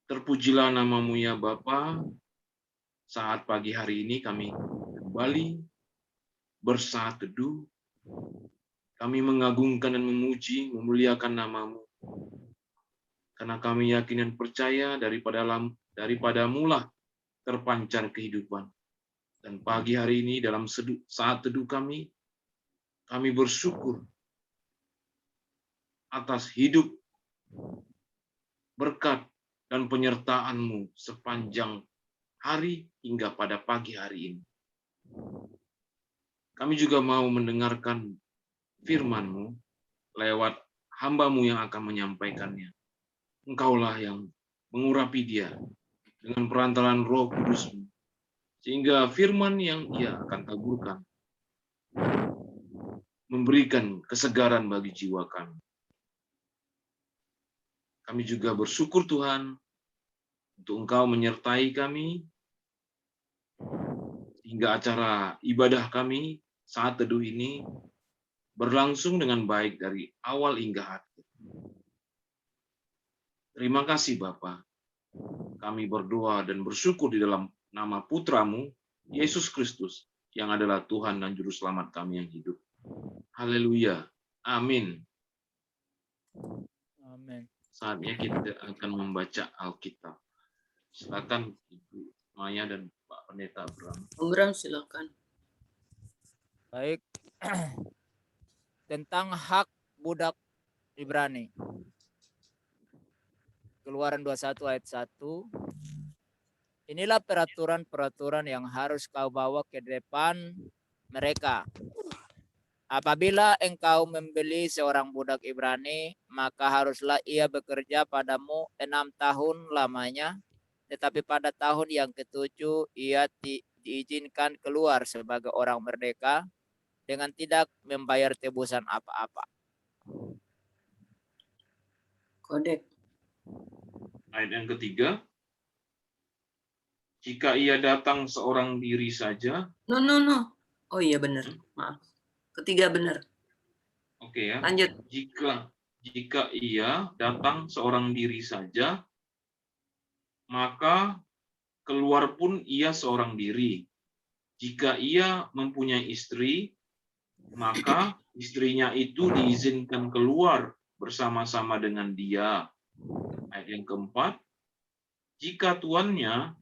Terpujilah nama-Mu ya Bapa. Saat pagi hari ini kami kembali bersaat teduh. Kami mengagungkan dan memuji, memuliakan nama-Mu. Karena kami yakin dan percaya daripada mula terpancar kehidupan. Dan pagi hari ini dalam saat teduh kami bersyukur atas hidup, berkat, dan penyertaan-Mu sepanjang hari hingga pada pagi hari ini. Kami juga mau mendengarkan firman-Mu lewat hamba-Mu yang akan menyampaikannya. Engkaulah yang mengurapi dia dengan perantaran Roh Kudus-Mu, sehingga firman yang Ia akan taburkan memberikan kesegaran bagi jiwa kami. Kami juga bersyukur Tuhan untuk Engkau menyertai kami hingga acara ibadah kami saat teduh ini berlangsung dengan baik dari awal hingga akhir. Terima kasih Bapa. Kami berdoa dan bersyukur di dalam nama Putra-Mu, Yesus Kristus, yang adalah Tuhan dan Juru Selamat kami yang hidup. Haleluya. Amin. Amin. Saatnya kita akan membaca Alkitab. Silakan Ibu Maya dan Pak Pendeta Abraham. Abraham silakan. Baik. Tentang hak budak Ibrani. Keluaran 21 ayat 1. Inilah peraturan-peraturan yang harus kau bawa ke depan mereka. Apabila engkau membeli seorang budak Ibrani, maka haruslah ia bekerja padamu 6 tahun lamanya, tetapi pada tahun yang ke-7 ia diizinkan keluar sebagai orang merdeka dengan tidak membayar tebusan apa-apa. Kodek. Ayat yang ketiga. Jika ia datang seorang diri saja. No. Oh iya benar. Maaf. Ketiga benar. Oke ya. Lanjut. Jika ia datang seorang diri saja, maka keluar pun ia seorang diri. Jika ia mempunyai istri, maka istrinya itu diizinkan keluar bersama-sama dengan dia. Ayat yang keempat, jika tuannya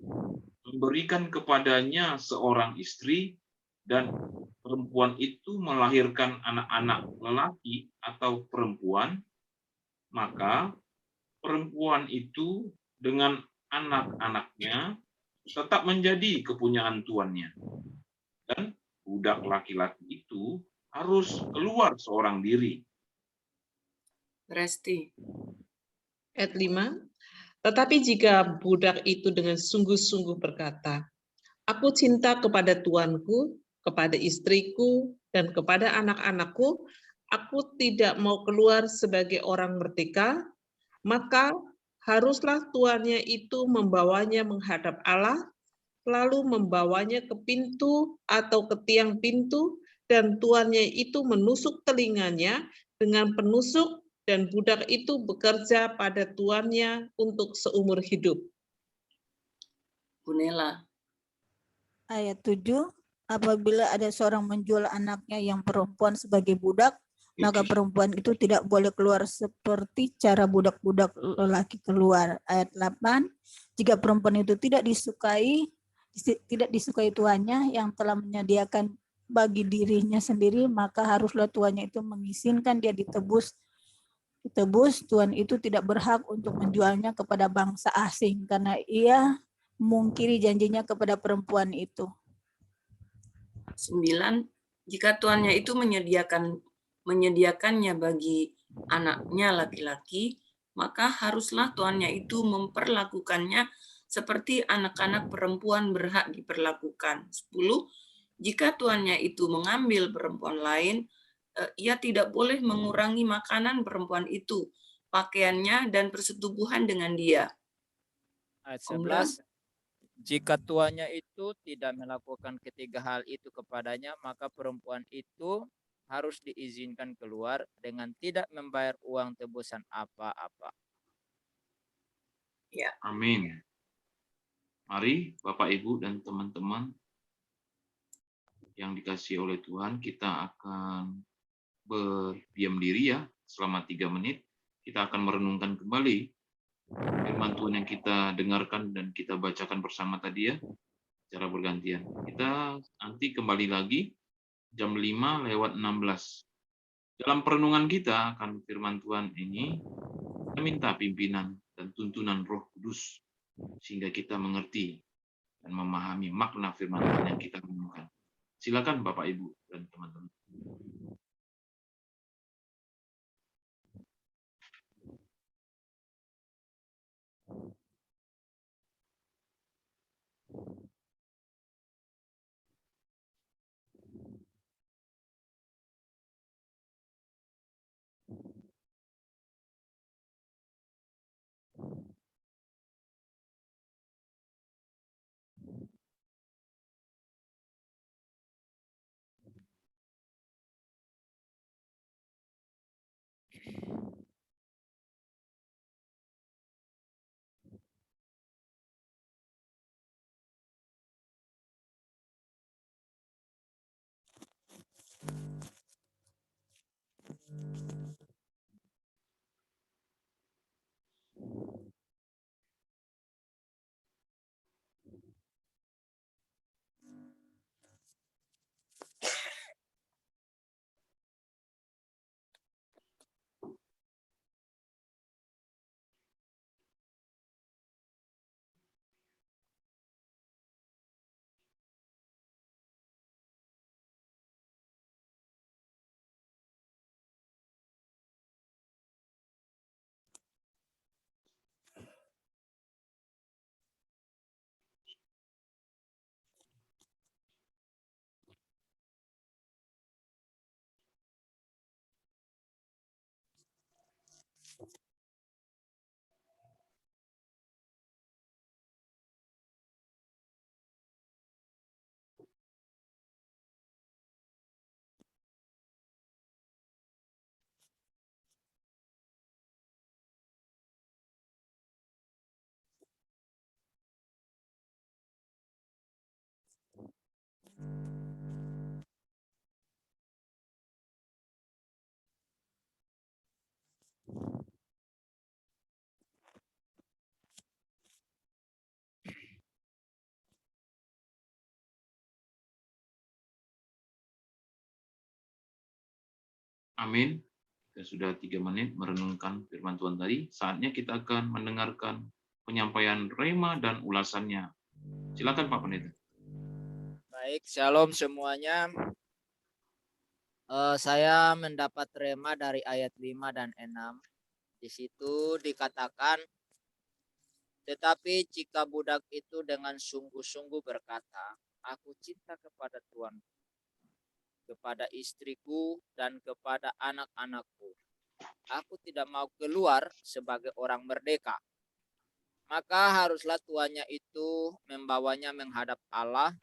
memberikan kepadanya seorang istri dan perempuan itu melahirkan anak-anak lelaki atau perempuan, maka perempuan itu dengan anak-anaknya tetap menjadi kepunyaan tuannya. Dan budak laki-laki itu harus keluar seorang diri. Resti. Ayat 5. Tetapi jika budak itu dengan sungguh-sungguh berkata, aku cinta kepada tuanku, kepada istriku, dan kepada anak-anakku, aku tidak mau keluar sebagai orang merdeka, maka haruslah tuannya itu membawanya menghadap Allah, lalu membawanya ke pintu atau ke tiang pintu, dan tuannya itu menusuk telinganya dengan penusuk, dan budak itu bekerja pada tuannya untuk seumur hidup. Bunela. Ayat 7, apabila ada seorang menjual anaknya yang perempuan sebagai budak, maka perempuan itu tidak boleh keluar seperti cara budak-budak lelaki keluar. Ayat 8, jika perempuan itu tidak disukai tuannya yang telah menyediakan bagi dirinya sendiri, maka haruslah tuannya itu mengizinkan dia ditebus, tuan itu tidak berhak untuk menjualnya kepada bangsa asing karena ia mungkiri janjinya kepada perempuan itu. 9. Jika tuannya itu menyediakannya bagi anaknya laki-laki, maka haruslah tuannya itu memperlakukannya seperti anak-anak perempuan berhak diperlakukan. 10. Jika tuannya itu mengambil perempuan lain, ia tidak boleh mengurangi makanan perempuan itu, pakaiannya, dan persetubuhan dengan dia. Ayat 11, jika tuannya itu tidak melakukan ketiga hal itu kepadanya, maka perempuan itu harus diizinkan keluar dengan tidak membayar uang tebusan apa-apa. Ya. Amin. Mari Bapak, Ibu, dan teman-teman yang dikasihi oleh Tuhan, kita akan berdiam diri ya selama 3 menit. Kita akan merenungkan kembali firman Tuhan yang kita dengarkan dan kita bacakan bersama tadi ya, secara bergantian. Kita nanti kembali lagi jam 5:16. Dalam perenungan kita akan firman Tuhan ini, kita minta pimpinan dan tuntunan Roh Kudus sehingga kita mengerti dan memahami makna firman Tuhan yang kita renungkan. Silakan Bapak, Ibu, dan teman-teman. Amin. Kita sudah 3 menit merenungkan firman Tuhan tadi. Saatnya kita akan mendengarkan penyampaian rema dan ulasannya. Silakan Pak Pendeta. Baik, shalom semuanya. Saya mendapat rema dari ayat 5 dan 6. Di situ dikatakan, tetapi jika budak itu dengan sungguh-sungguh berkata, aku cinta kepada Tuhan, kepada istriku, dan kepada anak-anakku, aku tidak mau keluar sebagai orang merdeka, maka haruslah tuannya itu membawanya menghadap Allah,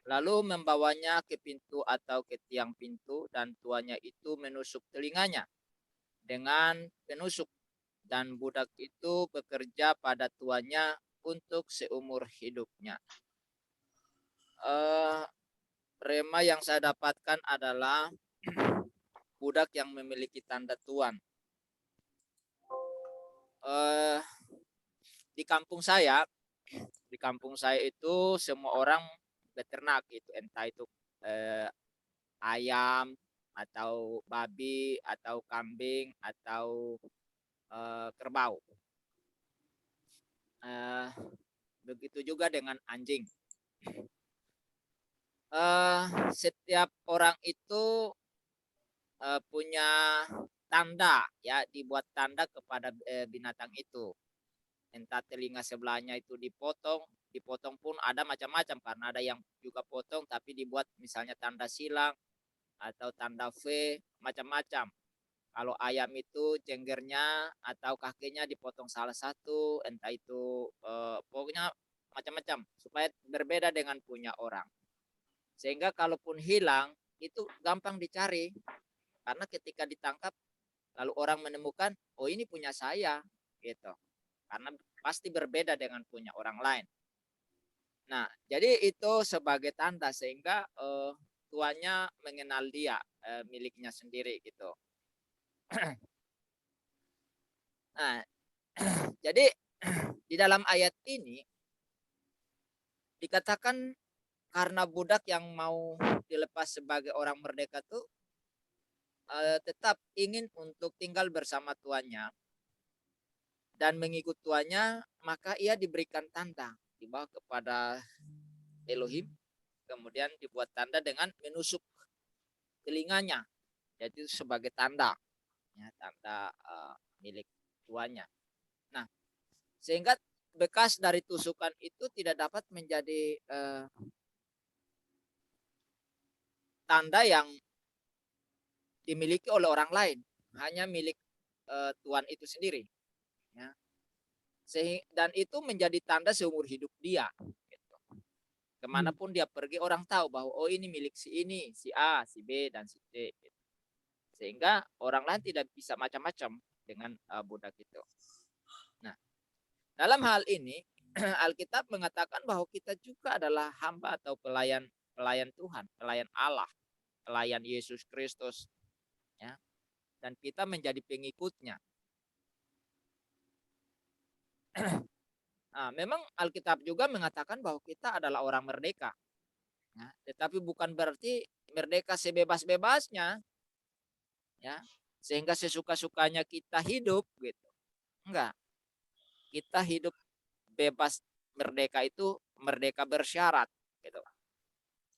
lalu membawanya ke pintu atau ke tiang pintu, dan tuannya itu menusuk telinganya dengan penusuk, dan budak itu bekerja pada tuannya untuk seumur hidupnya. Rema yang saya dapatkan adalah budak yang memiliki tanda tuan. Di kampung saya itu semua orang beternak, itu entah itu ayam atau babi atau kambing atau kerbau. Begitu juga dengan anjing. Setiap orang itu punya tanda, ya, dibuat tanda kepada binatang itu. Entah telinga sebelahnya itu dipotong pun ada macam-macam, karena ada yang juga potong tapi dibuat misalnya tanda silang atau tanda V, macam-macam. Kalau ayam itu cenggernya atau kakinya dipotong salah satu, entah itu pokoknya macam-macam supaya berbeda dengan punya orang. Sehingga kalaupun hilang itu gampang dicari, karena ketika ditangkap lalu orang menemukan, oh ini punya saya, gitu. karena pasti berbeda dengan punya orang lain. Nah, jadi itu sebagai tanda sehingga tuannya mengenal dia, miliknya sendiri gitu. Nah, jadi di dalam ayat ini dikatakan karena budak yang mau dilepas sebagai orang merdeka tuh tetap ingin untuk tinggal bersama tuannya dan mengikut tuannya, maka ia diberikan tanda, dibawa kepada Elohim, kemudian dibuat tanda dengan menusuk telinganya, jadi sebagai tanda, ya, tanda milik tuannya. Nah, sehingga bekas dari tusukan itu tidak dapat menjadi tanda yang dimiliki oleh orang lain, hanya milik tuan itu sendiri. Ya. Dan itu menjadi tanda seumur hidup dia. Gitu. Kemanapun dia pergi, orang tahu bahwa oh ini milik si ini, si A, si B, dan si C. Gitu. Sehingga orang lain tidak bisa macam-macam dengan budak itu. Nah, dalam hal ini Alkitab mengatakan bahwa kita juga adalah hamba atau pelayan Tuhan, pelayan Allah, pelayan Yesus Kristus, ya. Dan kita menjadi pengikutnya. Nah, memang Alkitab juga mengatakan bahwa kita adalah orang merdeka, ya. Tetapi bukan berarti merdeka sebebas-bebasnya, ya, sehingga sesuka-sukanya kita hidup, gitu. Enggak, kita hidup bebas. Merdeka itu merdeka bersyarat, gitu.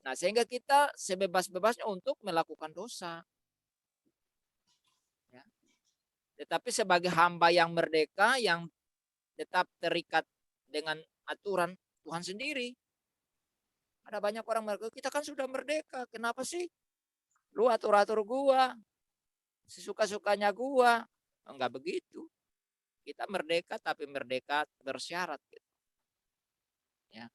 Nah, sehingga kita sebebas-bebasnya untuk melakukan dosa, ya. Tetapi sebagai hamba yang merdeka, yang tetap terikat dengan aturan Tuhan sendiri. Ada banyak orang merdeka, kita kan sudah merdeka, kenapa sih lu atur-atur gua, sesuka-sukanya gua? Enggak begitu. Kita merdeka tapi merdeka bersyarat, gitu. Ya.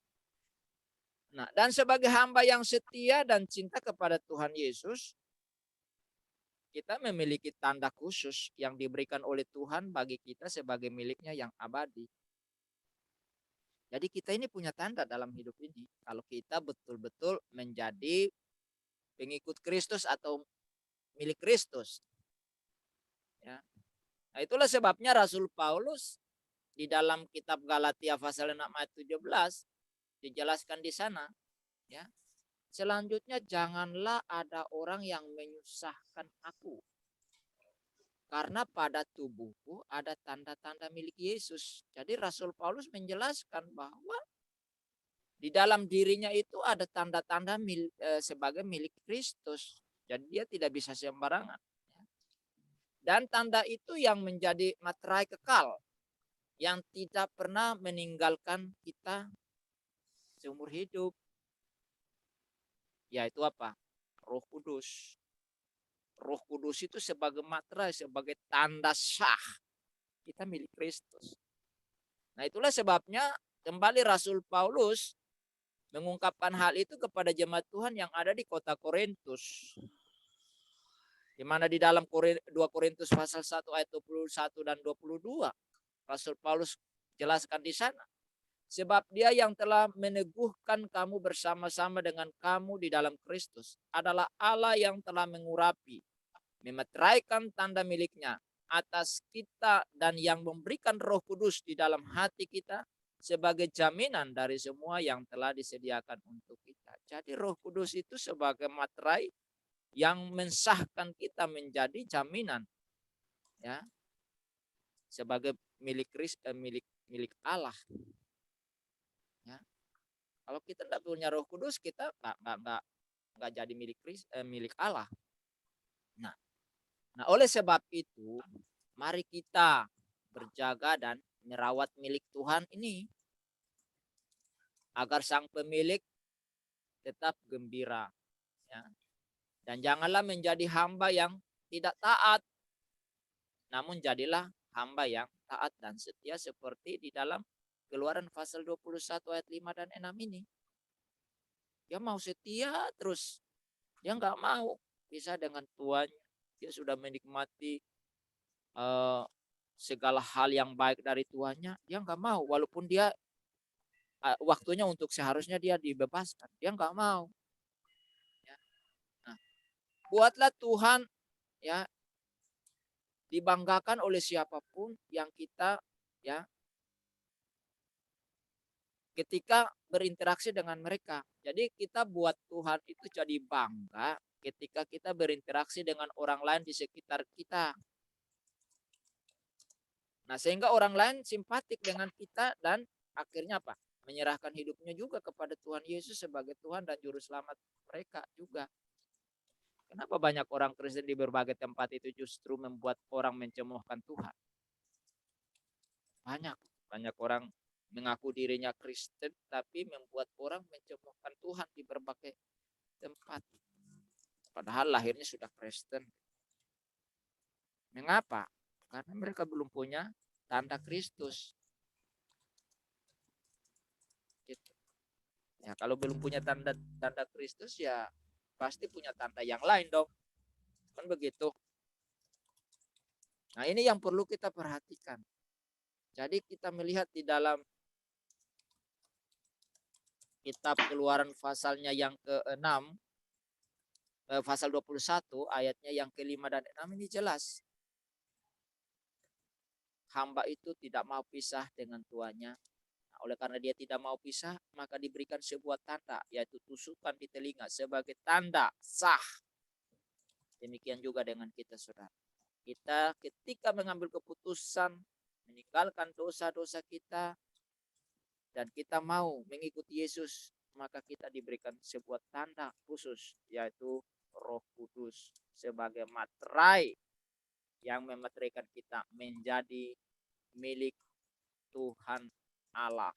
Nah, dan sebagai hamba yang setia dan cinta kepada Tuhan Yesus, kita memiliki tanda khusus yang diberikan oleh Tuhan bagi kita sebagai miliknya yang abadi. Jadi kita ini punya tanda dalam hidup ini. Kalau kita betul-betul menjadi pengikut Kristus atau milik Kristus. Ya. Nah, itulah sebabnya Rasul Paulus di dalam kitab Galatia pasal 6 ayat 17 dijelaskan di sana, ya. Selanjutnya janganlah ada orang yang menyusahkan aku. Karena pada tubuhku ada tanda-tanda milik Yesus. Jadi Rasul Paulus menjelaskan bahwa di dalam dirinya itu ada tanda-tanda sebagai milik Kristus. Jadi dia tidak bisa sembarangan. Dan tanda itu yang menjadi materai kekal. Yang tidak pernah meninggalkan kita seumur hidup. Yaitu apa? Roh Kudus. Roh Kudus itu sebagai materai, sebagai tanda sah kita milik Kristus. Nah, itulah sebabnya kembali Rasul Paulus mengungkapkan hal itu kepada jemaat Tuhan yang ada di kota Korintus. Di mana di dalam 2 Korintus pasal 1 ayat 21 dan 22 Rasul Paulus jelaskan di sana. Sebab dia yang telah meneguhkan kamu bersama-sama dengan kamu di dalam Kristus adalah Allah yang telah mengurapi, memeteraikan tanda miliknya atas kita dan yang memberikan Roh Kudus di dalam hati kita sebagai jaminan dari semua yang telah disediakan untuk kita. Jadi Roh Kudus itu sebagai materai yang mensahkan kita menjadi jaminan, ya, sebagai milik Allah. Ya. Kalau kita tidak punya Roh Kudus, kita nggak jadi milik Allah. Nah, oleh sebab itu, mari kita berjaga dan merawat milik Tuhan ini agar sang pemilik tetap gembira. Ya. Dan janganlah menjadi hamba yang tidak taat, namun jadilah hamba yang taat dan setia seperti di dalam Keluaran pasal 21 ayat 5 dan 6 ini. Dia mau setia terus. Dia nggak mau pisah dengan tuannya. Dia sudah menikmati segala hal yang baik dari tuannya, dia nggak mau. Walaupun dia waktunya untuk seharusnya dia dibebaskan, dia nggak mau. Ya. Nah, buatlah Tuhan ya dibanggakan oleh siapapun yang kita ya ketika berinteraksi dengan mereka. Jadi kita buat Tuhan itu jadi bangga ketika kita berinteraksi dengan orang lain di sekitar kita. Nah, sehingga orang lain simpatik dengan kita dan akhirnya apa? Menyerahkan hidupnya juga kepada Tuhan Yesus sebagai Tuhan dan Juru Selamat mereka juga. Kenapa banyak orang Kristen di berbagai tempat itu justru membuat orang mencemoohkan Tuhan? Banyak orang mengaku dirinya Kristen tapi membuat orang mencemoohkan Tuhan di berbagai tempat. Padahal lahirnya sudah Kristen. Mengapa? Karena mereka belum punya tanda Kristus. Gitu. Ya, kalau belum punya tanda Kristus ya pasti punya tanda yang lain dong. Kan begitu. Nah, ini yang perlu kita perhatikan. Jadi kita melihat di dalam kitab Keluaran pasalnya yang ke-6, pasal 21 ayatnya yang ke-5 dan 6 ini jelas. Hamba itu tidak mau pisah dengan tuannya. Nah, oleh karena dia tidak mau pisah, maka diberikan sebuah tanda, yaitu tusukan di telinga sebagai tanda sah. Demikian juga dengan kita, saudara. Kita ketika mengambil keputusan meninggalkan dosa-dosa kita dan kita mau mengikuti Yesus, maka kita diberikan sebuah tanda khusus, yaitu Roh Kudus sebagai materai yang memateraikan kita menjadi milik Tuhan Allah.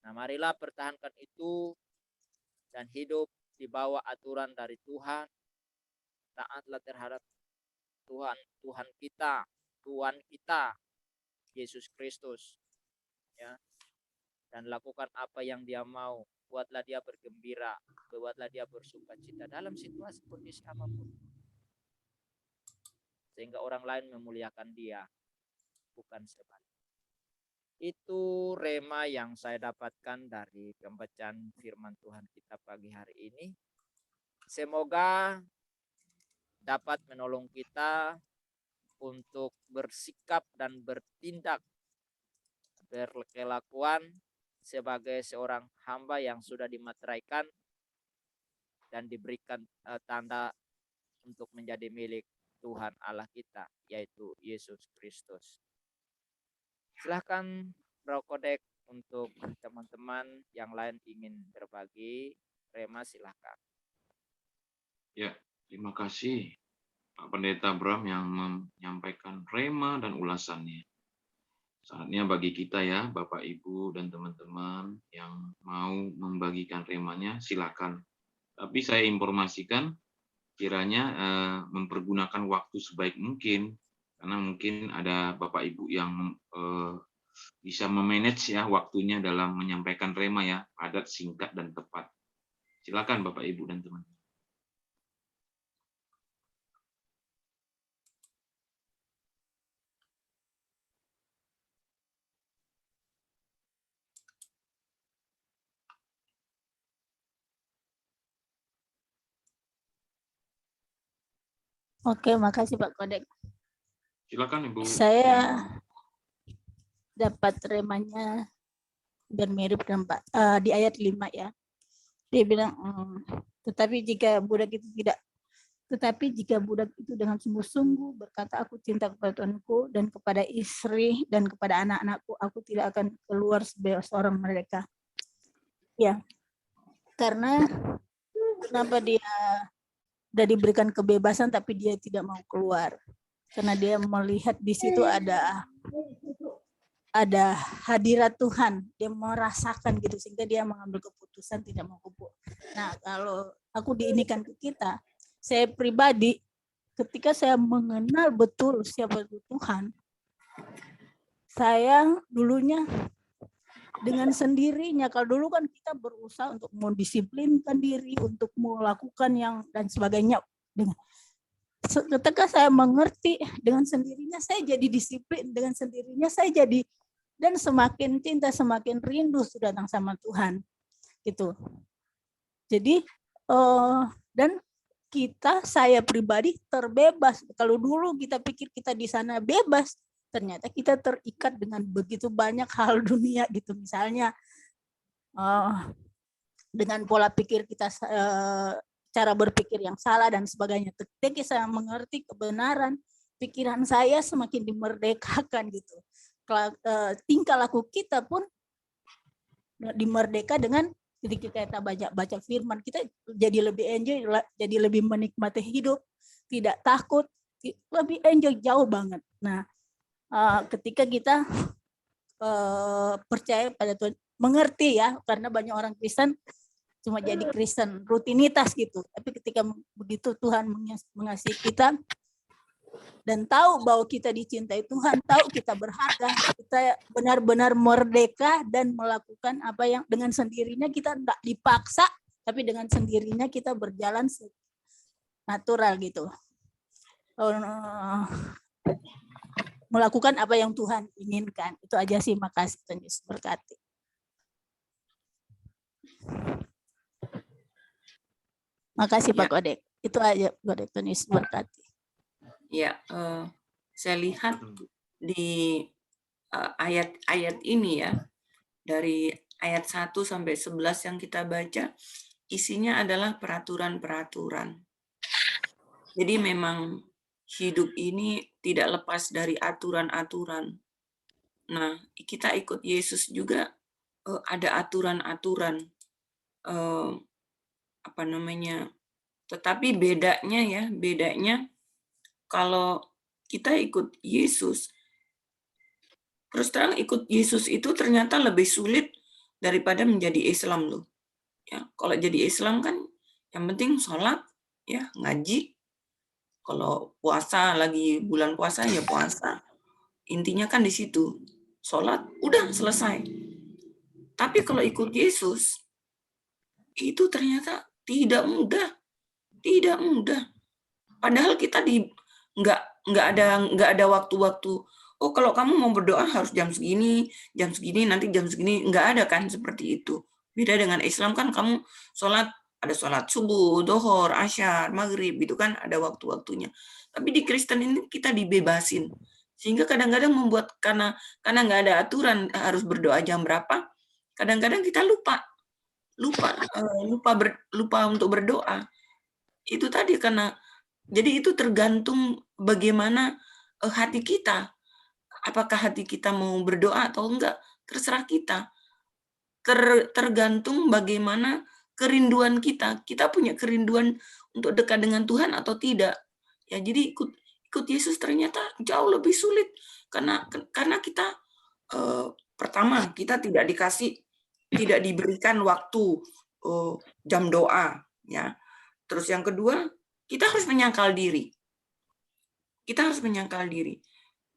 Nah, marilah pertahankan itu dan hidup di bawah aturan dari Tuhan. Taatlah terhadap Tuhan kita, Yesus Kristus. Ya. Dan lakukan apa yang dia mau. Buatlah dia bergembira, buatlah dia bersukacita dalam situasi kondisi apapun. Sehingga orang lain memuliakan dia, bukan sebaliknya. Itu rema yang saya dapatkan dari pembacaan firman Tuhan kita pagi hari ini. Semoga dapat menolong kita untuk bersikap dan bertindak, berkelakuan sebagai seorang hamba yang sudah dimateraikan dan diberikan tanda untuk menjadi milik Tuhan Allah kita, yaitu Yesus Kristus. Silahkan Bro Kodek untuk teman-teman yang lain ingin berbagi rema, silahkan. Ya, terima kasih Pak Pendeta Bram yang menyampaikan rema dan ulasannya. Saatnya bagi kita ya, Bapak Ibu dan teman-teman yang mau membagikan remanya, silakan. Tapi saya informasikan kiranya mempergunakan waktu sebaik mungkin, karena mungkin ada Bapak Ibu yang bisa memanage ya waktunya dalam menyampaikan rema ya, padat, singkat, dan tepat. Silakan Bapak Ibu dan teman-teman. Oke, makasih Pak Kodek. Silakan Ibu. Saya dapat remanya dan mirip dengan Pak di ayat 5 ya. Dia bilang tetapi jika budak itu dengan sungguh-sungguh berkata, aku cinta kepada Tuanku dan kepada istri dan kepada anak-anakku, aku tidak akan keluar sebagai seorang mereka. Ya, karena kenapa dia sudah diberikan kebebasan tapi dia tidak mau keluar? Karena dia melihat di situ ada hadirat Tuhan, dia merasakan gitu sehingga dia mengambil keputusan tidak mau keluar. Nah, kalau aku diinikan ke kita, saya pribadi ketika saya mengenal betul siapa itu Tuhan, saya dulunya dengan sendirinya, kalau dulu kan kita berusaha untuk mendisiplinkan diri, untuk melakukan yang dan sebagainya. ketika saya mengerti, dengan sendirinya saya jadi disiplin, dengan sendirinya saya jadi, dan semakin cinta, semakin rindu sudah datang sama Tuhan gitu. Jadi dan saya pribadi terbebas. Kalau dulu kita pikir kita di sana bebas, ternyata kita terikat dengan begitu banyak hal dunia gitu. Misalnya dengan pola pikir kita, cara berpikir yang salah dan sebagainya. Ketika saya mengerti kebenaran, pikiran saya semakin dimerdekakan gitu. Tingkah laku kita pun dimerdeka dengan ketika kita baca firman, kita jadi lebih enjoy, jadi lebih menikmati hidup, tidak takut, lebih enjoy jauh banget. Nah, ketika kita percaya pada Tuhan, mengerti ya, karena banyak orang Kristen cuma jadi Kristen rutinitas gitu. Tapi ketika begitu Tuhan mengasihi kita dan tahu bahwa kita dicintai Tuhan, tahu kita berharga, kita benar-benar merdeka dan melakukan apa yang dengan sendirinya, kita enggak dipaksa, tapi dengan sendirinya kita berjalan natural gitu. Melakukan apa yang Tuhan inginkan. Itu aja sih, makasih, Tuhan Yesus berkati. Makasih Pak Kodek. Itu aja Kodek, Tuhan Yesus berkati. Ya, saya lihat di ayat-ayat ini ya, dari ayat 1 sampai 11 yang kita baca, isinya adalah peraturan-peraturan. Jadi memang hidup ini tidak lepas dari aturan-aturan. Nah, kita ikut Yesus juga ada aturan-aturan. Tetapi bedanya kalau kita ikut Yesus, terus terang ikut Yesus itu ternyata lebih sulit daripada menjadi Islam loh. Ya, kalau jadi Islam kan yang penting sholat, ya ngaji. Kalau puasa lagi bulan puasa ya puasa. Intinya kan di situ. Sholat udah selesai. Tapi kalau ikut Yesus itu ternyata tidak mudah. Tidak mudah. Padahal kita nggak ada waktu-waktu. Oh, kalau kamu mau berdoa harus jam segini, nanti jam segini. Nggak ada kan seperti itu. Beda dengan Islam kan kamu sholat, ada sholat subuh, dohor, asyar, maghrib, itu kan ada waktu-waktunya. Tapi di Kristen ini kita dibebasin. Sehingga kadang-kadang membuat, karena nggak ada aturan harus berdoa jam berapa, kadang-kadang kita lupa untuk berdoa. Itu tadi jadi itu tergantung bagaimana hati kita. Apakah hati kita mau berdoa atau enggak, terserah kita. Tergantung bagaimana kerinduan kita. Kita punya kerinduan untuk dekat dengan Tuhan atau tidak. Ya, jadi ikut Yesus ternyata jauh lebih sulit karena kita pertama kita tidak diberikan waktu jam doa, ya. Terus yang kedua, kita harus menyangkal diri.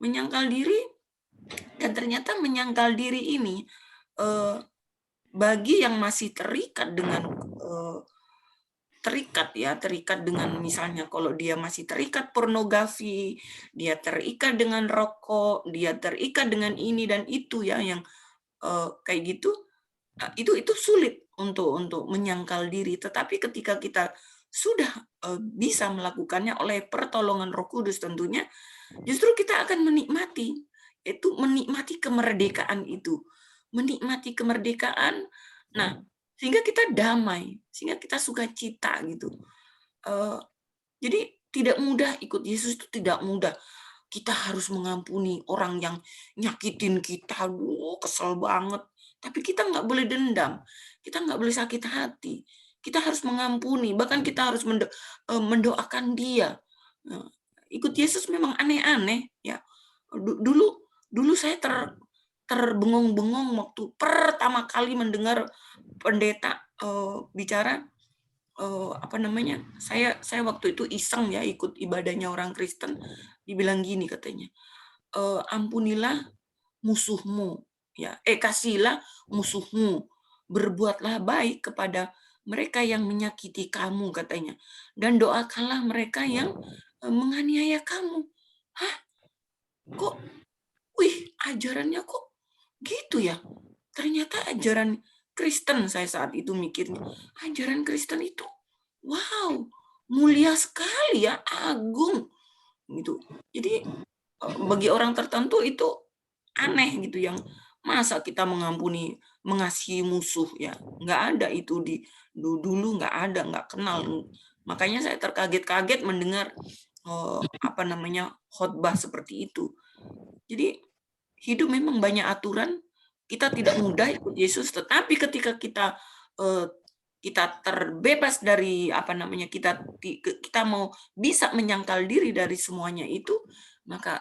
Menyangkal diri, dan ternyata menyangkal diri ini bagi yang masih terikat dengan misalnya kalau dia masih terikat pornografi, dia terikat dengan rokok, dia terikat dengan ini dan itu ya, yang kayak gitu, itu sulit untuk menyangkal diri. Tetapi ketika kita sudah bisa melakukannya oleh pertolongan Roh Kudus tentunya, justru kita akan menikmati kemerdekaan itu. Menikmati kemerdekaan, nah, sehingga kita damai, sehingga kita sukacita gitu. Jadi tidak mudah ikut Yesus, itu tidak mudah. Kita harus mengampuni orang yang nyakitin kita, kesel banget. Tapi kita nggak boleh dendam, kita nggak boleh sakit hati. Kita harus mengampuni, bahkan kita harus mendoakan dia. Ikut Yesus memang aneh-aneh, ya. Dulu saya terbengong-bengong waktu pertama kali mendengar pendeta bicara, saya waktu itu iseng ya ikut ibadahnya orang Kristen, dibilang gini katanya, ampunilah musuhmu, ya, kasihilah musuhmu, berbuatlah baik kepada mereka yang menyakiti kamu katanya, dan doakanlah mereka yang menganiaya kamu. Hah? Kok, ajarannya kok gitu ya? Ternyata ajaran Kristen, saya saat itu mikirnya, ajaran Kristen itu, wow, mulia sekali ya, agung gitu. Jadi bagi orang tertentu itu aneh gitu, yang masa kita mengampuni, mengasihi musuh ya, nggak ada itu di dulu, nggak ada, nggak kenal. Makanya saya terkaget-kaget mendengar khotbah seperti itu. Jadi hidup memang banyak aturan, kita tidak mudah ikut Yesus, tetapi ketika kita terbebas dari kita mau bisa menyangkal diri dari semuanya itu, maka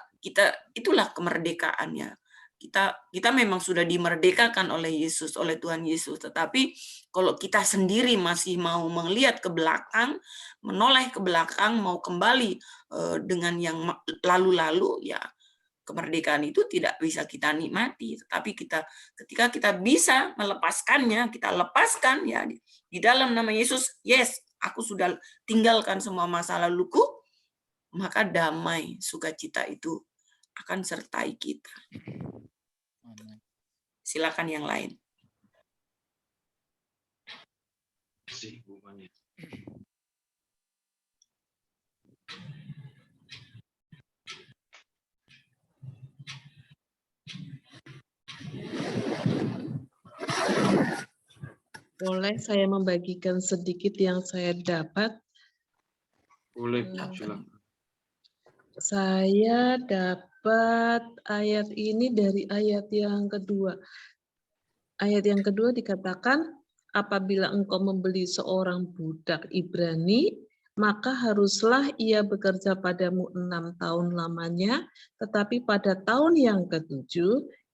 itulah kemerdekaannya. Kita memang sudah dimerdekakan oleh Yesus, oleh Tuhan Yesus, tetapi kalau kita sendiri masih mau melihat ke belakang, menoleh ke belakang, mau kembali dengan yang lalu-lalu, ya kemerdekaan itu tidak bisa kita nikmati. Tetapi ketika kita bisa melepaskannya, kita lepaskan ya di dalam nama Yesus, yes, aku sudah tinggalkan semua masa laluku, maka damai, sukacita itu akan sertai kita. Silakan yang lain. Boleh saya membagikan sedikit yang saya dapat? Boleh, silakan. Saya dapat ayat ini dari ayat yang kedua. Ayat yang kedua dikatakan, apabila engkau membeli seorang budak Ibrani, maka haruslah ia bekerja padamu 6 tahun lamanya, tetapi pada tahun yang ke-7,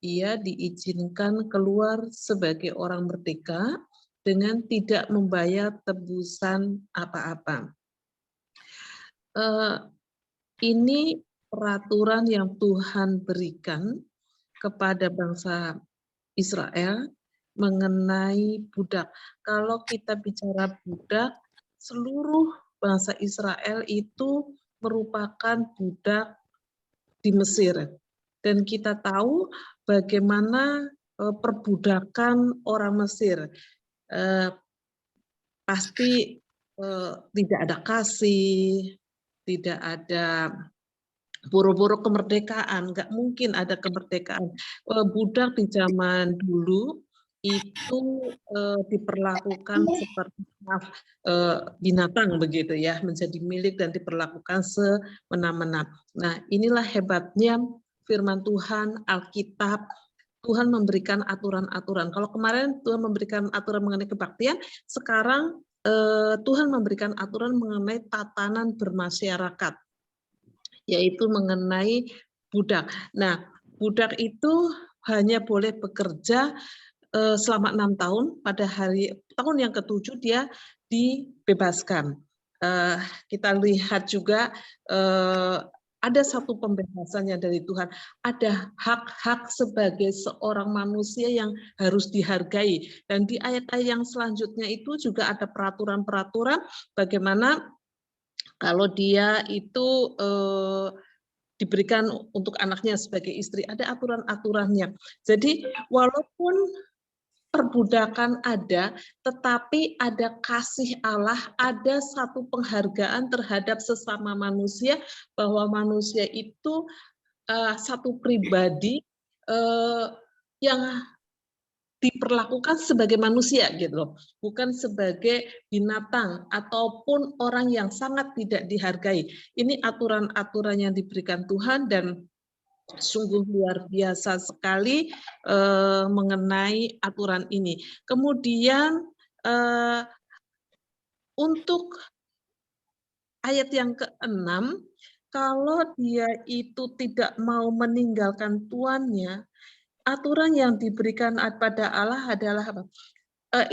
ia diizinkan keluar sebagai orang merdeka dengan tidak membayar tebusan apa-apa. Ini peraturan yang Tuhan berikan kepada bangsa Israel mengenai budak. Kalau kita bicara budak, seluruh bangsa Israel itu merupakan budak di Mesir. Dan kita tahu bagaimana perbudakan orang Mesir. Pasti tidak ada kasih, tidak ada boro-boro kemerdekaan, nggak mungkin ada kemerdekaan. Budak di zaman dulu itu diperlakukan seperti binatang begitu ya, menjadi milik dan diperlakukan semena-mena. Nah, inilah hebatnya firman Tuhan, Alkitab. Tuhan memberikan aturan-aturan. Kalau kemarin Tuhan memberikan aturan mengenai kebaktian, sekarang Tuhan memberikan aturan mengenai tatanan bermasyarakat, yaitu mengenai budak. Nah, budak itu hanya boleh bekerja selama 6 tahun. Pada tahun yang ke-7 dia dibebaskan. Kita lihat juga ada satu pembebasannya dari Tuhan. Ada hak-hak sebagai seorang manusia yang harus dihargai. Dan di ayat-ayat yang selanjutnya itu juga ada peraturan-peraturan bagaimana kalau dia itu diberikan untuk anaknya sebagai istri, ada aturan-aturannya. Jadi walaupun perbudakan ada, tetapi ada kasih Allah, ada satu penghargaan terhadap sesama manusia, bahwa manusia itu satu pribadi yang diperlakukan sebagai manusia gitu loh, bukan sebagai binatang ataupun orang yang sangat tidak dihargai. Ini aturan-aturan yang diberikan Tuhan dan sungguh luar biasa sekali mengenai aturan ini. Kemudian untuk ayat yang ke-6, kalau dia itu tidak mau meninggalkan tuannya, aturan yang diberikan pada Allah adalah apa?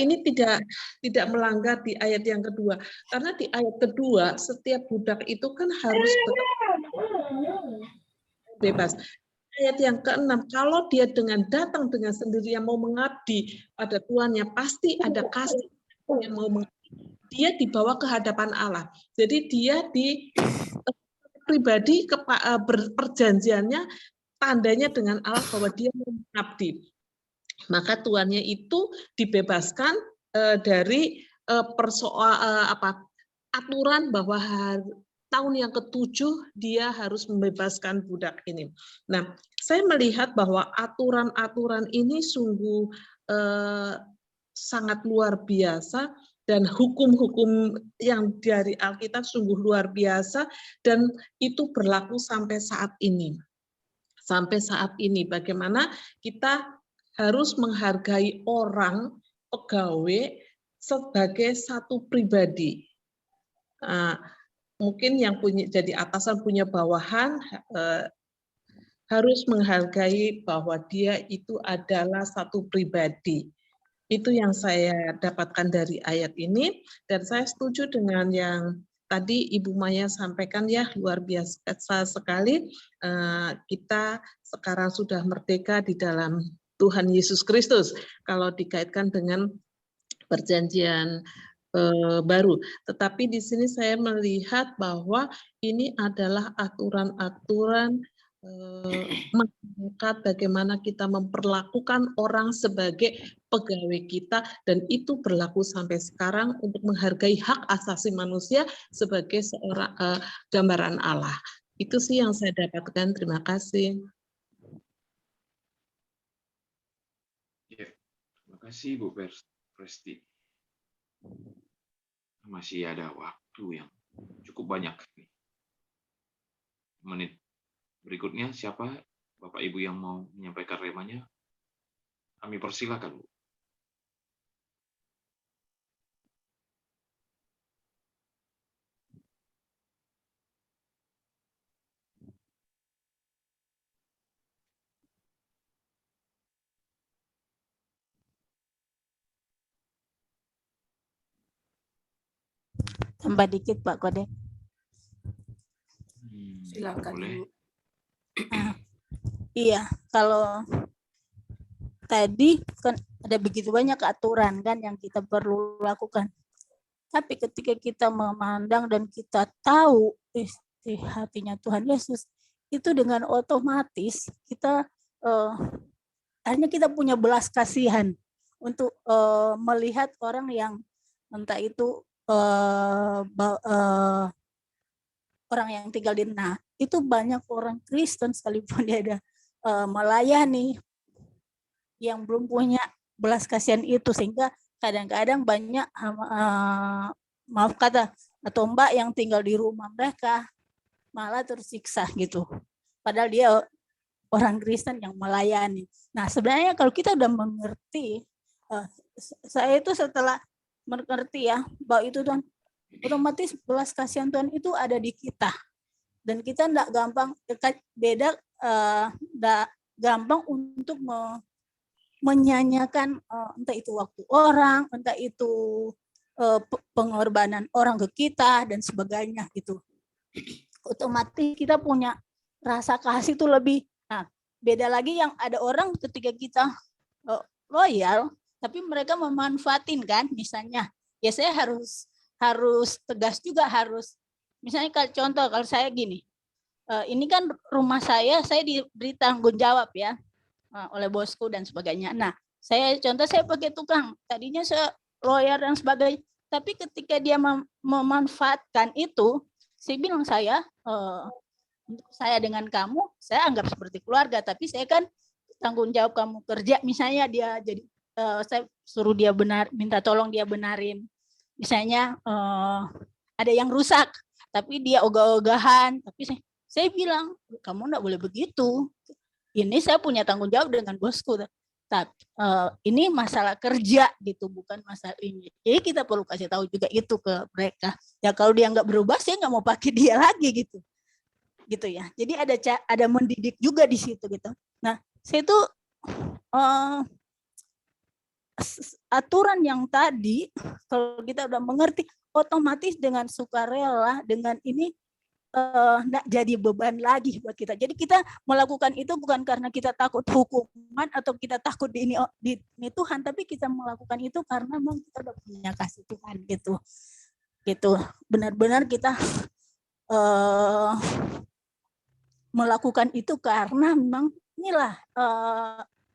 Ini tidak melanggar di ayat yang kedua, karena di ayat kedua setiap budak itu kan harus bebas. Ayat yang ke-6, kalau dia datang dengan sendirinya mau mengabdi pada tuannya, pasti ada kasih yang mau mengabdi. Dia dibawa ke hadapan Allah. Jadi dia pribadi perjanjiannya, tandanya dengan Allah bahwa dia mengabdi. Maka tuannya itu dibebaskan dari aturan bahwa tahun yang ke-7 dia harus membebaskan budak ini. Nah, saya melihat bahwa aturan-aturan ini sungguh sangat luar biasa, dan hukum-hukum yang dari Alkitab sungguh luar biasa, dan itu berlaku sampai saat ini. Sampai saat ini, bagaimana kita harus menghargai orang, pegawai, sebagai satu pribadi. Mungkin yang jadi atasan punya bawahan, harus menghargai bahwa dia itu adalah satu pribadi. Itu yang saya dapatkan dari ayat ini, dan saya setuju dengan yang tadi Ibu Maya sampaikan, ya, luar biasa sekali. Kita sekarang sudah merdeka di dalam Tuhan Yesus Kristus, kalau dikaitkan dengan perjanjian baru. Tetapi di sini saya melihat bahwa ini adalah aturan-aturan masyarakat, bagaimana kita memperlakukan orang sebagai pegawai kita, dan itu berlaku sampai sekarang untuk menghargai hak asasi manusia sebagai seorang gambaran Allah. Itu sih yang saya dapatkan. Terima kasih. Ya, terima kasih Bu Presti. Masih ada waktu yang cukup banyak. Menit berikutnya siapa Bapak Ibu yang mau menyampaikan remanya? Kami persilakan, Bu. Tambah dikit Pak Kode. Silakan Boleh. Bu. Iya, kalau tadi kan ada begitu banyak aturan kan yang kita perlu lakukan. Tapi ketika kita memandang dan kita tahu isi hatinya Tuhan Yesus, itu dengan otomatis kita akhirnya kita punya belas kasihan untuk melihat orang yang entah itu orang yang tinggal di itu banyak orang Kristen sekalipun dia ada melayani yang belum punya belas kasihan itu, sehingga kadang-kadang banyak maaf kata atau mbak yang tinggal di rumah mereka malah tersiksa gitu, padahal dia orang Kristen yang melayani. Nah sebenarnya kalau kita udah mengerti, saya itu setelah mengerti ya bahwa itu Tuhan, otomatis belas kasihan Tuhan itu ada di kita, dan kita enggak gampang gampang untuk menyanyikan entah itu waktu orang, entah itu pengorbanan orang ke kita dan sebagainya gitu. Otomatis kita punya rasa kasih itu lebih. Nah, beda lagi yang ada orang ketika kita loyal, tapi mereka memanfaatin kan, misalnya. Ya saya harus tegas juga, harus. Misalnya kalau contoh, kalau saya gini, ini kan rumah saya diberi tanggung jawab ya oleh bosku dan sebagainya. Nah, saya pakai tukang. Tadinya saya lawyer dan sebagainya. Tapi ketika dia memanfaatkan itu, saya bilang untuk saya dengan kamu, saya anggap seperti keluarga. Tapi saya kan tanggung jawab kamu kerja. Misalnya dia jadi, saya suruh dia minta tolong dia benarin. Misalnya ada yang rusak, tapi dia ogah-ogahan. Tapi saya bilang, kamu enggak boleh begitu. Ini saya punya tanggung jawab dengan bosku. Tapi ini masalah kerja gitu, bukan masalah ini. Jadi kita perlu kasih tahu juga itu ke mereka. Ya kalau dia nggak berubah, saya nggak mau pakai dia lagi gitu. Gitu ya. Jadi ada mendidik juga di situ gitu. Nah, saya itu aturan yang tadi kalau kita udah mengerti, otomatis dengan sukarela, dengan ini enggak jadi beban lagi buat kita. Jadi kita melakukan itu bukan karena kita takut hukuman atau kita takut di Tuhan, tapi kita melakukan itu karena memang kita udah punya kasih Tuhan gitu. Gitu. Benar-benar kita eh, melakukan itu karena memang inilah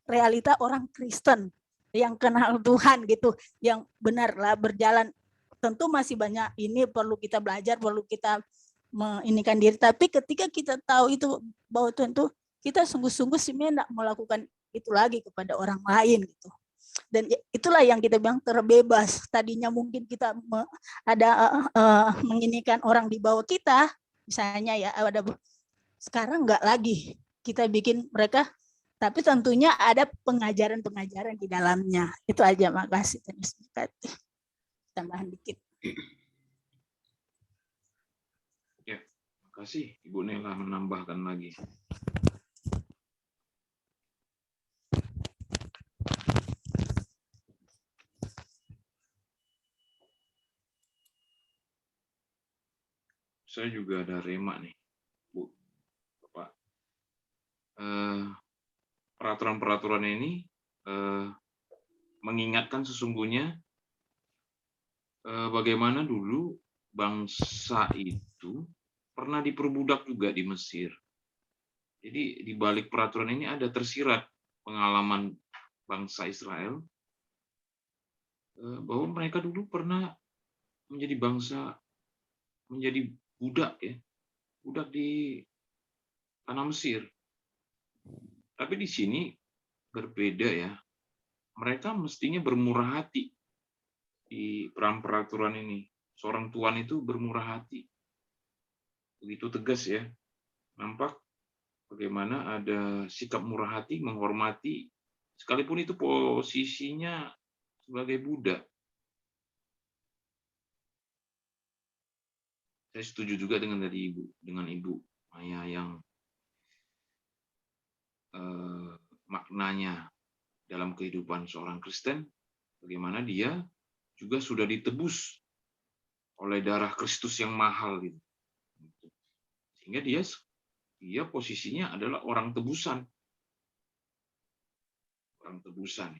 realita orang Kristen yang kenal Tuhan gitu, yang benarlah berjalan. Tentu masih banyak ini perlu kita belajar, perlu kita menginikan diri. Tapi ketika kita tahu itu bahwa Tuhan itu, kita sungguh-sungguh sebenarnya tidak melakukan itu lagi kepada orang lain gitu. Dan itulah yang kita bilang terbebas. Tadinya mungkin kita ada menginikan orang di bawah kita, misalnya ya, ada, sekarang enggak lagi kita bikin mereka, tapi tentunya ada pengajaran-pengajaran di dalamnya. Itu aja, makasih. Tambahan dikit. Ya, makasih Ibu Nela menambahkan lagi. Saya juga ada rema nih, Bu, Bapak. Peraturan-peraturan ini mengingatkan sesungguhnya bagaimana dulu bangsa itu pernah diperbudak juga di Mesir. Jadi di balik peraturan ini ada tersirat pengalaman bangsa Israel bahwa mereka dulu pernah menjadi bangsa, menjadi budak ya, budak di tanah Mesir. Tapi di sini berbeda ya. Mereka mestinya bermurah hati di peraturan ini. Seorang tuan itu bermurah hati. Begitu tegas ya. Nampak bagaimana ada sikap murah hati, menghormati, sekalipun itu posisinya sebagai budak. Saya setuju juga dengan Ibu Maya yang maknanya dalam kehidupan seorang Kristen, bagaimana dia juga sudah ditebus oleh darah Kristus yang mahal gitu. Sehingga dia posisinya adalah orang tebusan. Orang tebusan.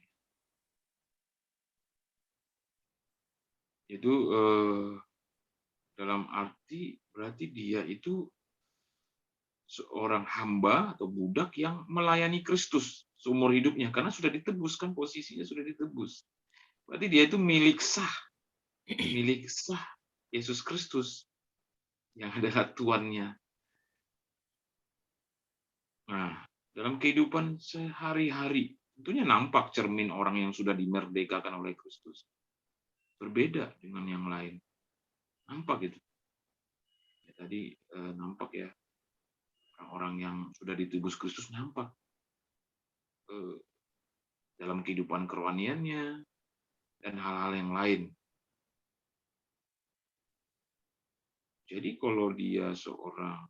Itu dalam arti berarti dia itu seorang hamba atau budak yang melayani Kristus seumur hidupnya karena sudah ditebus, kan posisinya sudah ditebus. Berarti dia itu milik sah Yesus Kristus yang adalah tuannya. Nah, dalam kehidupan sehari-hari tentunya nampak cermin orang yang sudah dimerdekakan oleh Kristus. Berbeda dengan yang lain. Nampak itu. Ya, tadi nampak ya, orang-orang yang sudah ditebus Kristus nampak dalam kehidupan kerohaniannya dan hal-hal yang lain. Jadi kalau dia seorang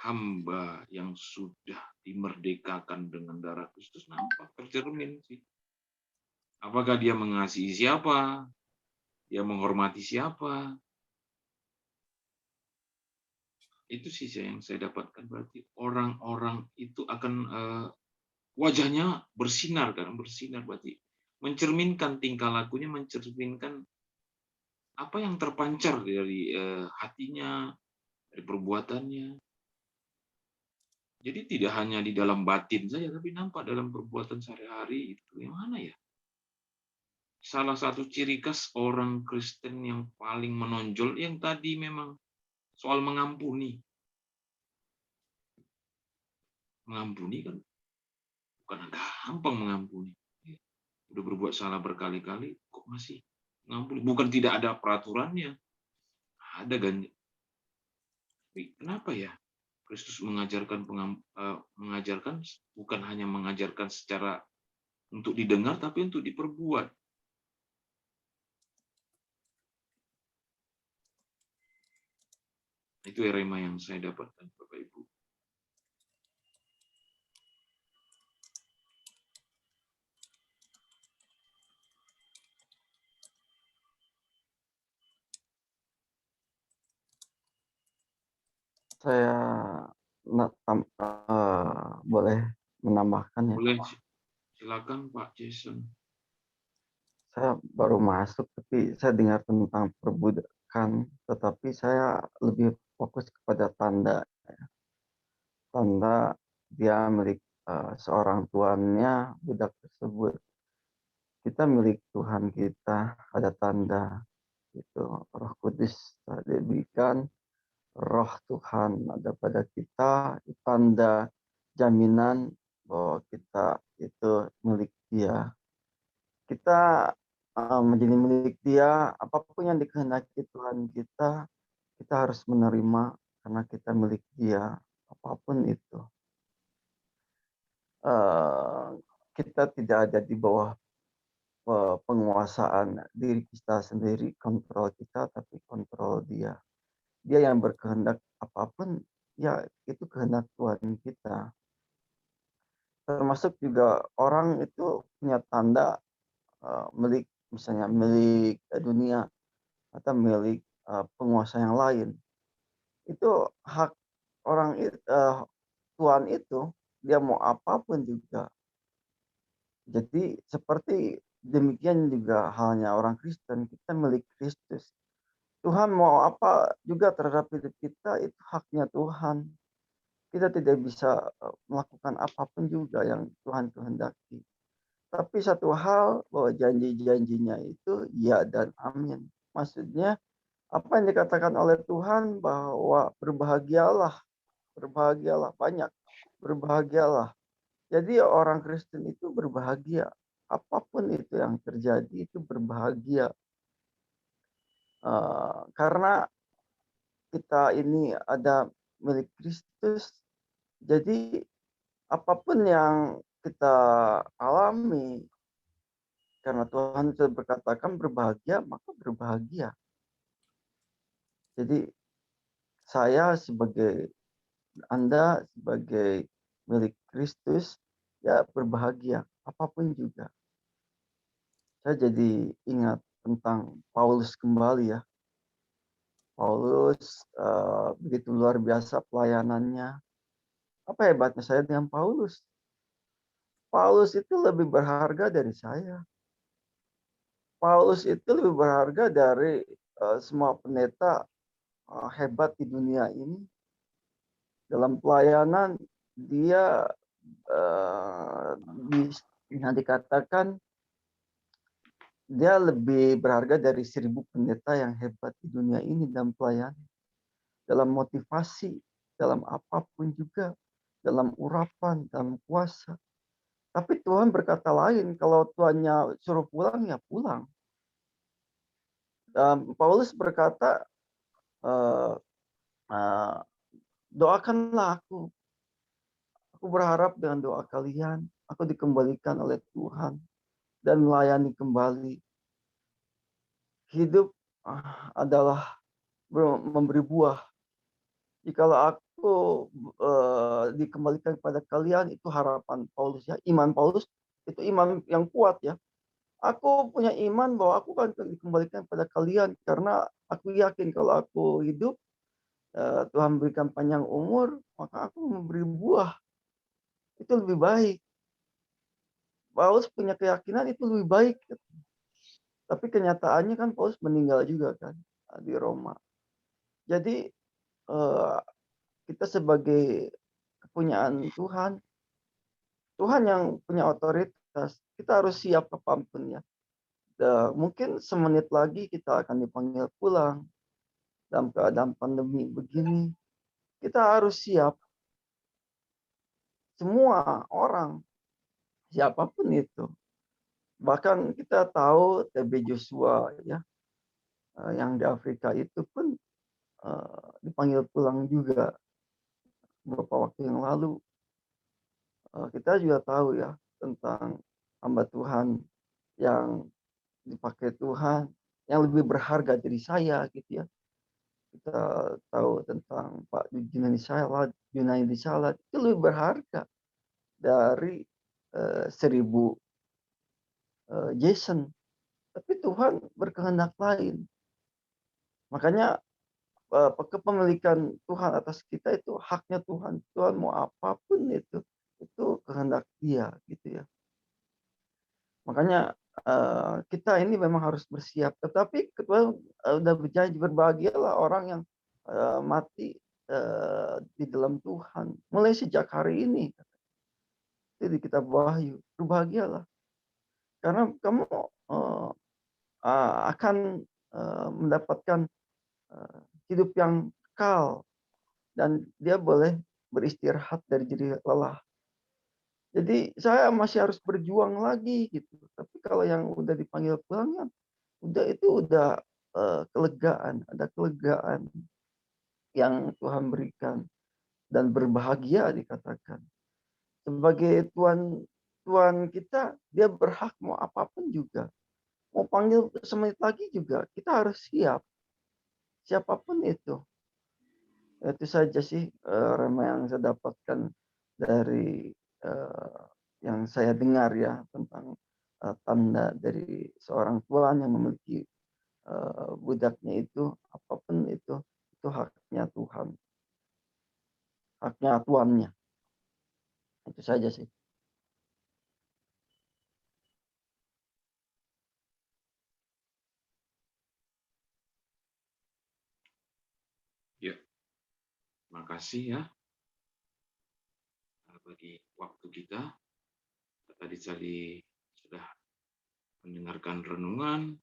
hamba yang sudah dimerdekakan dengan darah Kristus, nampak tercermin sih. Apakah dia mengasihi siapa? Dia menghormati siapa? Itu sih yang saya dapatkan, berarti orang-orang itu akan wajahnya bersinar, kan? Bersinar berarti mencerminkan tingkah lakunya, mencerminkan apa yang terpancar dari hatinya, dari perbuatannya. Jadi tidak hanya di dalam batin saja, tapi nampak dalam perbuatan sehari-hari itu. Yang mana ya? Salah satu ciri khas orang Kristen yang paling menonjol yang tadi memang soal mengampuni. Mengampuni kan bukan gampang mengampuni. Udah berbuat salah berkali-kali, kok masih mengampuni? Bukan tidak ada peraturannya. Ada kan? Kenapa ya? Kristus mengajarkan bukan hanya mengajarkan secara untuk didengar, tapi untuk diperbuat. Itu rema yang saya dapatkan, Bapak Ibu. Saya boleh menambahkan ya? Boleh, silakan Pak Jason. Saya baru masuk, tapi saya dengar tentang perbudakan, tetapi saya lebih fokus kepada tanda. Tanda dia milik seorang tuannya, budak tersebut. Kita milik Tuhan kita, ada tanda. Itu Roh Kudus diberikan, Roh Tuhan ada pada kita, tanda jaminan bahwa kita itu milik Dia. Kita menjadi milik Dia, apapun yang dikehendaki Tuhan kita harus menerima karena kita milik Dia, apapun itu. Kita tidak ada di bawah penguasaan diri kita sendiri, kontrol kita, tapi kontrol Dia. Dia yang berkehendak apapun, ya itu kehendak Tuhan kita. Termasuk juga orang itu punya tanda milik, misalnya milik dunia atau milik penguasa yang lain. Itu hak orang Tuhan itu, dia mau apapun juga. Jadi seperti demikian juga halnya orang Kristen, kita milik Kristus. Tuhan mau apa juga terhadap hidup kita, itu haknya Tuhan. Kita tidak bisa melakukan apapun juga yang Tuhan kehendaki. Tapi satu hal, bahwa janji-janjinya itu ya dan amin. Maksudnya apa yang dikatakan oleh Tuhan bahwa berbahagialah, banyak, berbahagialah. Jadi orang Kristen itu berbahagia. Apapun itu yang terjadi itu berbahagia. Karena kita ini ada milik Kristus. Jadi apapun yang kita alami, karena Tuhan sudah berkatakan berbahagia, maka berbahagia. Jadi Anda sebagai milik Kristus, ya berbahagia, apapun juga. Saya jadi ingat tentang Paulus kembali ya. Paulus begitu luar biasa pelayanannya. Apa hebatnya saya dengan Paulus? Paulus itu lebih berharga dari saya. Paulus itu lebih berharga dari semua pendeta hebat di dunia ini. Dalam pelayanan dia dikatakan dia lebih berharga dari 1000 pendeta yang hebat di dunia ini dalam pelayanan. Dalam motivasi, dalam apapun juga, dalam urapan, dalam kuasa. Tapi Tuhan berkata lain, kalau Tuhannya suruh pulang, ya pulang. Paulus berkata, doakanlah aku. Aku berharap dengan doa kalian, aku dikembalikan oleh Tuhan dan melayani kembali. Hidup adalah memberi buah. Jikalau aku dikembalikan kepada kalian, itu harapan Paulus ya. Iman Paulus itu iman yang kuat ya. Aku punya iman bahwa aku akan dikembalikan kepada kalian karena aku yakin kalau aku hidup, Tuhan berikan panjang umur, maka aku memberi buah. Itu lebih baik. Paulus punya keyakinan itu lebih baik. Tapi kenyataannya kan Paulus meninggal juga kan di Roma. Jadi kita sebagai kepunyaan Tuhan, Tuhan yang punya otoritas, kita harus siap apapun ya. Mungkin semenit lagi kita akan dipanggil pulang dalam keadaan pandemi begini. Kita harus siap. Semua orang, siapapun itu. Bahkan kita tahu TB Joshua ya, yang di Afrika itu pun dipanggil pulang juga beberapa waktu yang lalu. Kita juga tahu ya tentang hamba Tuhan yang dipakai Tuhan, yang lebih berharga dari saya gitu ya. Kita tahu tentang Pak Junaidi Salat itu lebih berharga dari 1000 Jason. Tapi Tuhan berkehendak lain. Makanya kepemilikan Tuhan atas kita itu haknya Tuhan. Tuhan mau apapun itu kehendak Dia gitu ya. Makanya kita ini memang harus bersiap. Tetapi Tuhan udah berjanji, berbahagialah orang yang mati di dalam Tuhan. Mulai sejak hari ini. Jadi kitab Wahyu, berbahagialah. Karena kamu akan mendapatkan hidup yang kekal. Dan dia boleh beristirahat dari jadi lelah. Jadi saya masih harus berjuang lagi gitu. Tapi kalau yang udah dipanggil pulang ya, udah kelegaan, ada kelegaan yang Tuhan berikan dan berbahagia dikatakan. Sebagai Tuhan kita, dia berhak mau apapun juga. Mau panggil semenit lagi juga, kita harus siap. Siapapun itu. Itu saja sih Rema yang saya dapatkan dari yang saya dengar ya tentang tanda dari seorang Tuhan yang memiliki budaknya itu, apapun itu haknya Tuhan, haknya tuannya. Itu saja sih. Ya, terima kasih ya bagi waktu kita. Tadi sudah mendengarkan renungan,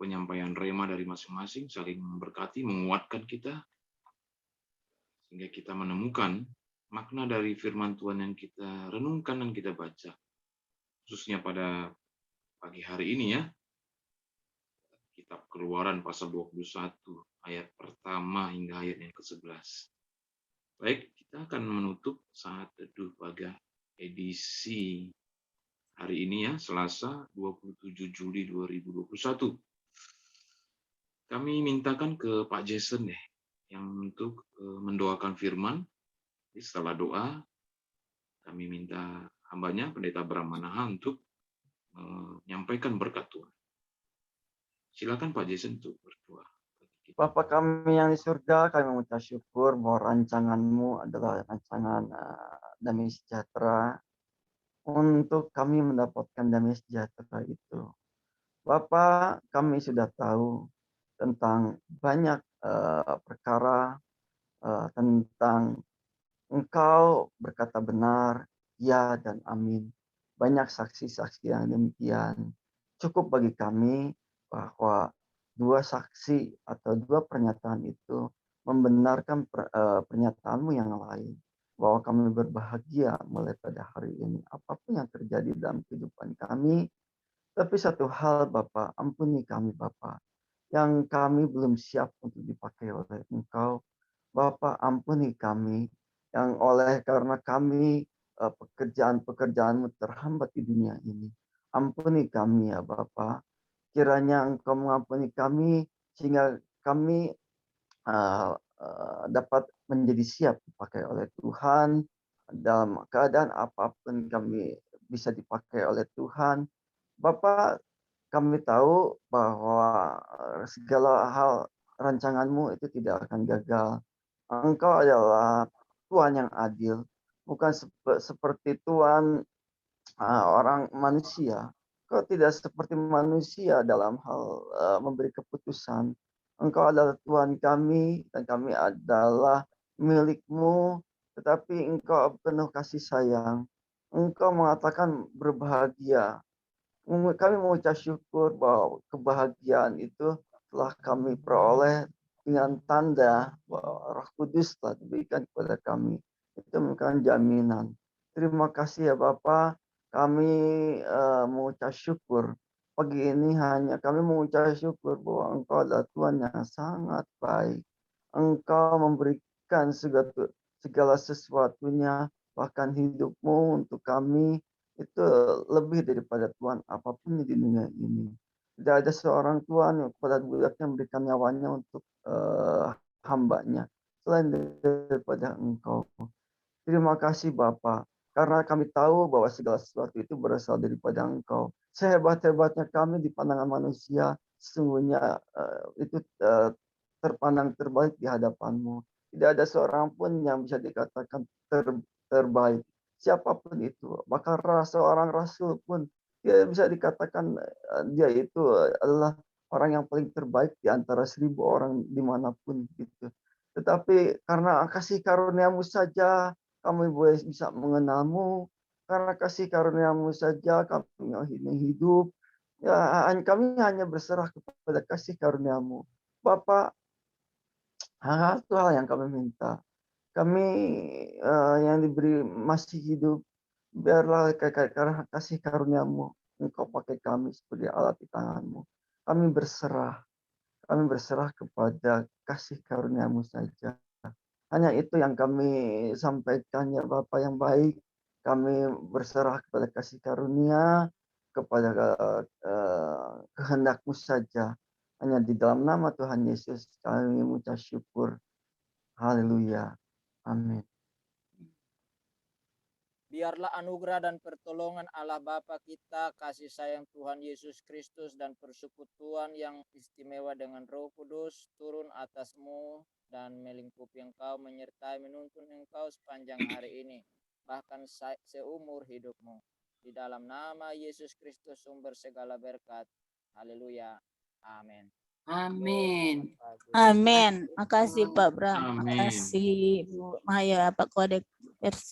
penyampaian rema dari masing-masing, saling memberkati, menguatkan kita, sehingga kita menemukan makna dari firman Tuhan yang kita renungkan dan kita baca. Khususnya pada pagi hari ini ya, Kitab Keluaran pasal 21, ayat pertama hingga ayat yang ke-11. Baik, kita akan menutup saat teduh pagi edisi hari ini ya, Selasa 27 Juli 2021. Kami mintakan ke Pak Jason deh, yang untuk mendoakan firman. Jadi setelah doa, kami minta hambanya, Pendeta Bram Manaha, untuk menyampaikan berkat Tuhan. Silakan Pak Jason untuk berdoa. Bapa kami yang di surga, kami mengucap syukur bahwa rancangan-Mu adalah rancangan damai sejahtera untuk kami mendapatkan damai sejahtera itu. Bapa, kami sudah tahu tentang banyak perkara tentang Engkau berkata benar, ya dan amin. Banyak saksi-saksi yang demikian. Cukup bagi kami bahwa dua saksi atau dua pernyataan itu membenarkan pernyataan-Mu yang lain. Bahwa kami berbahagia mulai pada hari ini. Apapun yang terjadi dalam kehidupan kami. Tapi satu hal Bapak, ampuni kami Bapak. Yang kami belum siap untuk dipakai oleh Engkau. Bapak ampuni kami yang karena kami pekerjaan-pekerjaan-Mu terhambat di dunia ini. Ampuni kami ya Bapa. Kiranya Engkau mengampuni kami sehingga kami dapat menjadi siap dipakai oleh Tuhan dalam keadaan apapun kami bisa dipakai oleh Tuhan. Bapak, kami tahu bahwa segala hal rancangan-Mu itu tidak akan gagal. Engkau adalah Tuhan yang adil, bukan seperti Tuhan orang manusia. Engkau tidak seperti manusia dalam hal memberi keputusan. Engkau adalah Tuhan kami dan kami adalah milik-Mu, tetapi Engkau penuh kasih sayang. Engkau mengatakan berbahagia. Kami mengucap syukur bahwa kebahagiaan itu telah kami peroleh dengan tanda bahwa Roh Kudus telah diberikan kepada kami. Itu merupakan jaminan. Terima kasih ya Bapak. Kami mengucap syukur. Pagi ini hanya kami mengucap syukur bahwa Engkau adalah Tuhan yang sangat baik. Engkau memberikan segala sesuatunya, bahkan hidup-Mu untuk kami itu lebih daripada Tuhan apapun di dunia ini. Tidak ada seorang Tuhan yang kepada budaknya memberikan nyawanya untuk hambanya selain daripada Engkau. Terima kasih Bapa, karena kami tahu bahwa segala sesuatu itu berasal daripada Engkau. Sehebat-hebatnya kami di pandangan manusia, sesungguhnya itu terpandang terbaik di hadapan-Mu. Tidak ada seorang pun yang bisa dikatakan terbaik. Siapapun itu, bahkan seorang rasul pun dia bisa dikatakan dia itu adalah orang yang paling terbaik di antara 1000 orang dimanapun gitu. Tetapi karena kasih karunia-Mu saja kami boleh bisa mengenal-Mu, karena kasih karunia-Mu saja kami hidup. Ya, kami hanya berserah kepada kasih karunia-Mu. Bapak, satu hal yang kami minta. Kami yang diberi masih hidup, biarlah karena kasih karunia-Mu, Engkau pakai kami sebagai alat di tangan-Mu. Kami berserah kepada kasih karunia-Mu saja. Hanya itu yang kami sampaikan ya Bapa yang baik. Kami berserah kepada kasih karunia, kepada kehendak-Mu saja. Hanya di dalam nama Tuhan Yesus kami mengucap syukur. Haleluya. Amin. Biarlah anugerah dan pertolongan Allah Bapa kita, kasih sayang Tuhan Yesus Kristus, dan persekutuan yang istimewa dengan Roh Kudus turun atasmu dan melingkupi engkau, menyertai menuntun engkau sepanjang hari ini, bahkan seumur hidupmu. Di dalam nama Yesus Kristus sumber segala berkat. Haleluya. Amin. Amin. Amin. Makasih Pak Bram. Amin. Makasih Bu Maya, Pak Kodek Versi.